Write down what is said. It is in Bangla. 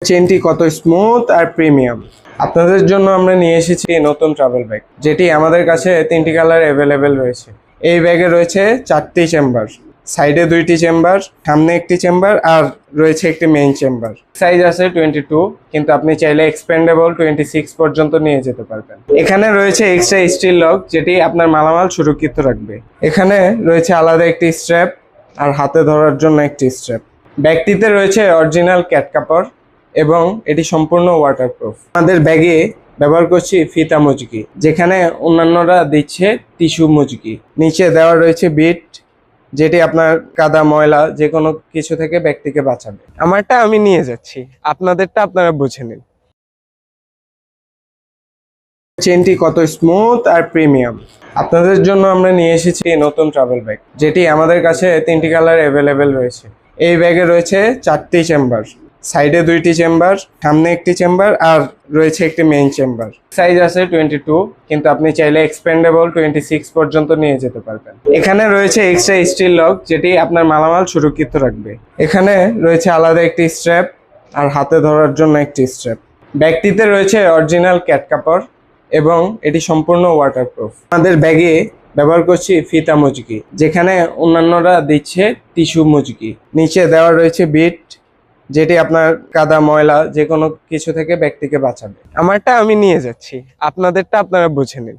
চেনটি কত স্মুথ আর প্রিমিয়াম। আপনাদের জন্য আমরা নিয়ে এসেছি নতুন ট্রাভেল ব্যাগ, যেটি আমাদের কাছে 3টি কালার অ্যাভেলেবেল রয়েছে। এই ব্যাগে রয়েছে 4টি চেম্বার, সাইডে 2টি চেম্বার, সামনে একটি চেম্বার আর রয়েছে একটি মেইন চেম্বার। সাইজ আছে 22, কিন্তু আপনি চাইলে এক্সপেন্ডেবল 26 পর্যন্ত নিয়ে যেতে পারবেন। এখানে রয়েছে এক্সট্রা স্টিল লক, যেটি আপনার মালামাল সুরক্ষিত রাখবে। এখানে রয়েছে আলাদা একটি স্ট্র্যাপ আর হাতে ধরার জন্য একটি স্ট্র্যাপ। ব্যাগটিতে রয়েছে অরিজিনাল ক্যাট কাপড় এবং এটি সম্পূর্ণ ওয়াটারপ্রুফ। আমাদের ব্যাগে ব্যবহার করছি ফিতা মজকি, যেখানে অন্যান্যরা দিচ্ছে টিস্যু মজকি। নিচে দেওয়া রয়েছে বিট, যেটি আপনার কাদা ময়লা যে কোনো কিছু থেকে ব্যক্তিকে বাঁচাবে। আমারটা আমি নিয়ে যাচ্ছি, আপনাদেরটা আপনারা বুঝে নিন। চেনটি কত স্মুথ আর প্রিমিয়াম। আপনাদের জন্য আমরা নিয়ে এসেছি নতুন ট্রাভেল ব্যাগ, যেটি আমাদের কাছে 3টি কালার অ্যাভেলেবেল রয়েছে। এই ব্যাগে রয়েছে 4টি চেম্বার, সাইডে 2টি চেম্বার, সামনে একটি চেম্বার আর রয়েছে একটি মেইন চেম্বার। সাইজ আছে 22, কিন্তু আপনি চাইলে এক্সপেন্ডেবল 26 পর্যন্ত নিয়ে যেতে পারবেন। এখানে রয়েছে এক্সট্রা স্টিল লক, যেটি আপনার মালামাল সুরক্ষিত রাখবে। এখানে রয়েছে আলাদা একটি স্ট্র্যাপ আর হাতে ধরার জন্য একটি স্ট্র্যাপ। ব্যাগটিতে রয়েছে অরিজিনাল ক্যাট কাপড় এবং এটি সম্পূর্ণ ওয়াটারপ্রুফ। আমাদের ব্যাগে ব্যবহার করছি ফিতা মজকি, যেখানে অন্যান্যরা দিচ্ছে টিস্যু মজকি। নিচে দেওয়া রয়েছে বিট, যেটি আপনার কাদা ময়লা যে কোনো কিছু থেকে ব্যক্তিকে বাঁচাবে। আমারটা আমি নিয়ে যাচ্ছি, আপনাদেরটা আপনারা বুঝে নিন।